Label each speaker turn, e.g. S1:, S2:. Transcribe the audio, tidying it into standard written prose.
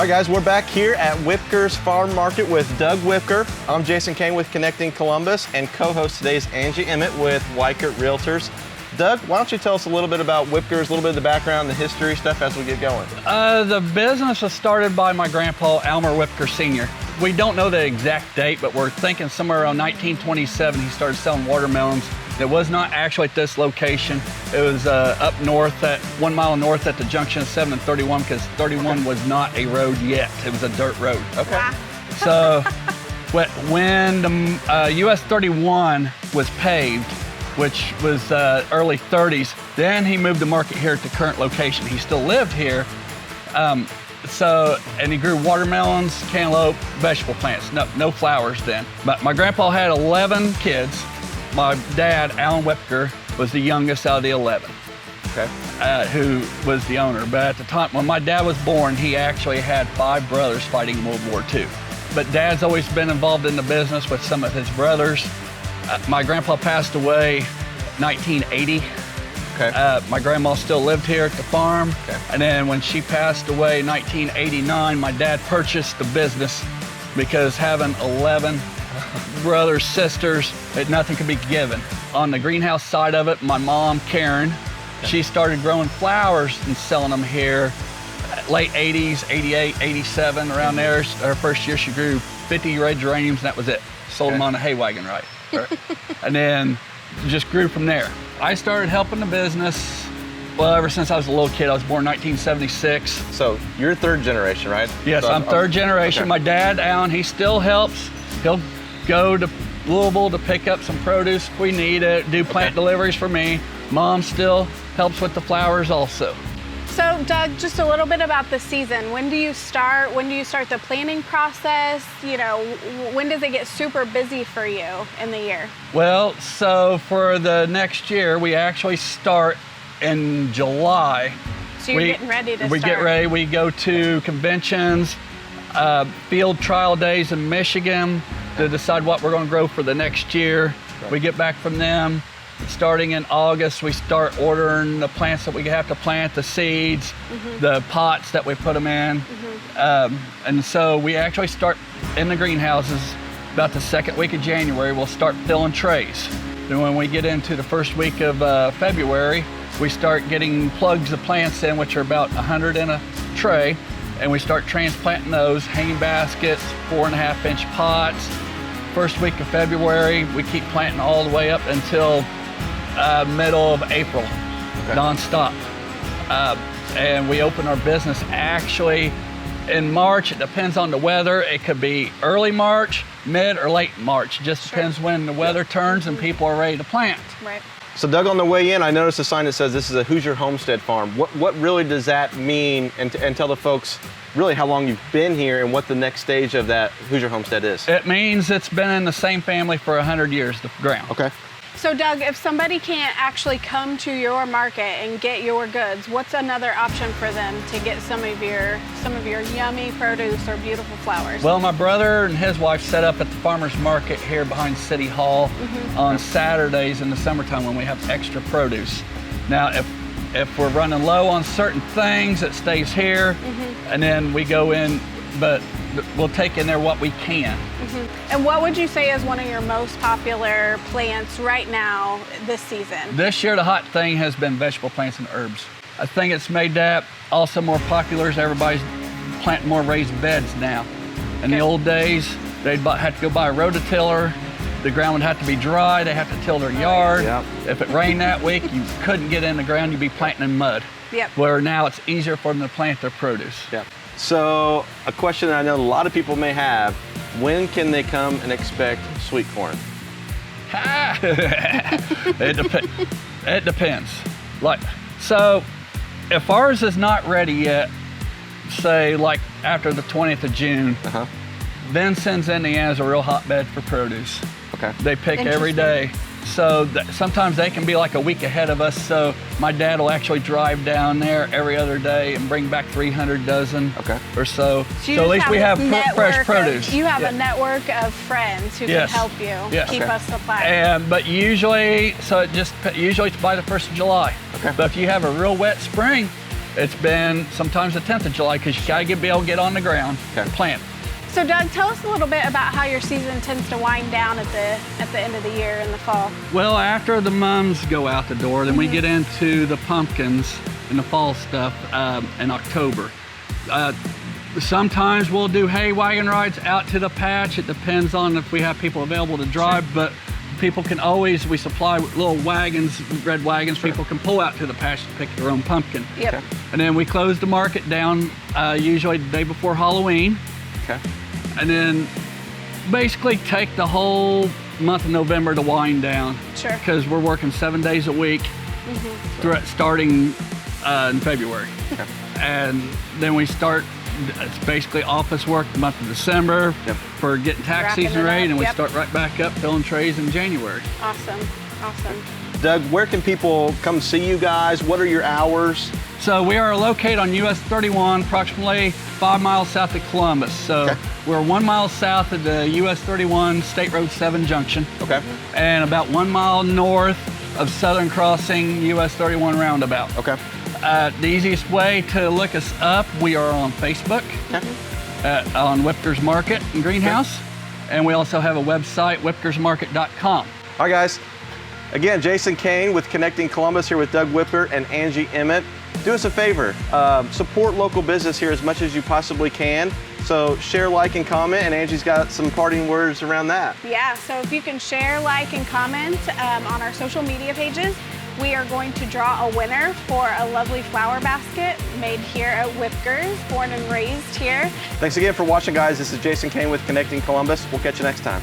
S1: All right, guys, we're back here at Whipker's Farm Market with Doug Whipker. I'm Jason Kain with Connecting Columbus, and co-host today is Angie Emmitt with Whipker Realtors. Doug, why don't you tell us a little bit about Whipker's, a little bit of the background, the history stuff as we get going?
S2: The business was started by my grandpa, Elmer Whipker Sr. We don't know the exact date, but we're thinking somewhere around 1927 he started selling watermelons. It was not actually at this location. It was up north, at 1 mile north at the junction of 7 and 31, because 31 was not a road yet. It was a dirt road.
S1: Okay.
S3: Wow.
S2: So when the US 31 was paved, which was early 30s, then he moved the market here at the current location. He still lived here. And he grew watermelons, cantaloupe, vegetable plants, no flowers then. But my grandpa had 11 kids. My dad, Alan Whipker, was the youngest out of the 11,
S1: Okay.
S2: who was the owner. But at the time, when my dad was born, he actually had 5 brothers fighting in World War II. But Dad's always been involved in the business with some of his brothers. My grandpa passed away 1980.
S1: Okay.
S2: My grandma still lived here at the farm.
S1: Okay.
S2: And then when she passed away in 1989, my dad purchased the business because having 11 brothers, sisters, nothing could be given. On the greenhouse side of it, my mom, Karen, she started growing flowers and selling them here. Late 80s, 88, 87, around there. Her first year she grew 50 red geraniums, and that was it. Sold them on a hay wagon, right? And then just grew from there. I started helping the business, well, ever since I was a little kid. I was born in 1976.
S1: So you're third generation, right?
S2: Yes,
S1: So
S2: I'm third generation.
S1: okay.
S2: My dad, Alan, he still helps. He'll go to Louisville to pick up some produce if we need it, do plant deliveries for me. Mom still helps with the flowers also.
S3: So Doug, just a little bit about the season. When do you start the planning process? You know, when does it get super busy for you in the year?
S2: Well, so for the next year, we actually start in July.
S3: So you're getting ready to
S2: We
S3: start.
S2: get ready, we go to conventions, field trial days in Michigan to decide what we're gonna grow for the next year.
S1: Right.
S2: We get back from them. Starting in August, we start ordering the plants that we have to plant, the seeds, the pots that we put them in. And so we actually start in the greenhouses about the second week of January. We'll start filling trays. Then when we get into the first week of February, we start getting plugs of plants in, which are about 100 in a tray. And we start transplanting those, hanging baskets, 4.5-inch pots. First week of February, we keep planting all the way up until middle of April, nonstop. And we open our business actually in March. It depends on the weather. It could be early March, mid or late March. It just depends when the weather turns and people are ready to plant.
S3: Right.
S1: So Doug, on the way in, I noticed a sign that says this is a Hoosier Homestead Farm. What really does that mean? And tell the folks really how long you've been here and what the next stage of that Hoosier Homestead is.
S2: It means it's been in the same family for 100 years, the ground.
S1: Okay.
S3: So Doug, if somebody can't actually come to your market and get your goods, what's another option for them to get some of your yummy produce or beautiful flowers?
S2: Well, my brother and his wife set up at the farmer's market here behind City Hall on Saturdays in the summertime when we have extra produce. Now, if we're running low on certain things, it stays here, and then we go in, but we'll take in there what we can.
S3: And what would you say is one of your most popular plants right now this season?
S2: This year, the hot thing has been vegetable plants and herbs. I think it's made that also more popular as everybody's planting more raised beds now. In the old days, they'd have to go buy a rototiller. The ground would have to be dry. They have to till their yard.
S1: Yep.
S2: If it rained that week, you couldn't get in the ground. You'd be planting in mud.
S3: Yep.
S2: Where now it's easier for them to plant their produce.
S1: Yeah. So a question that I know a lot of people may have, when can they come and expect sweet corn?
S2: It depends. So if ours is not ready yet, say like after the 20th of June, Vincennes, Indiana is a real hotbed for produce.
S1: Okay.
S2: They pick every day. So sometimes they can be like a week ahead of us. So my dad will actually drive down there every other day and bring back 300 dozen or so.
S3: So
S2: at least we have fresh produce.
S3: You have a network of friends who can help you keep us supplied.
S2: But usually, usually it's by the 1st of July.
S1: Okay.
S2: But if you have a real wet spring, it's been sometimes the 10th of July because you gotta be able to get on the ground and plant.
S3: So Doug, tell us a little bit about how your season tends to wind down at the end of the year in the fall.
S2: Well, after the mums go out the door, then we get into the pumpkins and the fall stuff in October. Sometimes we'll do hay wagon rides out to the patch. It depends on if we have people available to drive, but people can always, we supply little wagons, red wagons, people can pull out to the patch to pick their own pumpkin.
S3: Yep.
S2: And then we close the market down usually the day before Halloween.
S1: Okay.
S2: And then basically take the whole month of November to wind down.
S3: Sure.
S2: Because we're working 7 days a week starting in February.
S1: Okay.
S2: And then we start, it's basically office work the month of December for getting tax
S3: Wrapping
S2: season
S3: it
S2: ready,
S3: up,
S2: and we start right back up filling trays in January.
S3: Awesome, awesome.
S1: Doug, where can people come see you guys? What are your hours?
S2: So we are located on US 31, approximately 5 miles south of Columbus. So we're 1 mile south of the US 31 State Road 7 junction.
S1: Okay.
S2: And about 1 mile north of Southern Crossing US 31 roundabout.
S1: Okay.
S2: The easiest way to look us up, we are on Facebook, on Whipker's Market and Greenhouse. And we also have a website, whipkersmarket.com.
S1: All right, guys. Again, Jason Kain with Connecting Columbus here with Doug Whipker and Angie Emmitt. Do us a favor, support local business here as much as you possibly can. So share, like, and comment, and Angie's got some parting words around that.
S3: Yeah, so if you can share, like, and comment on our social media pages, we are going to draw a winner for a lovely flower basket made here at Whipker's, born and raised here.
S1: Thanks again for watching, guys. This is Jason Kain with Connecting Columbus. We'll catch you next time.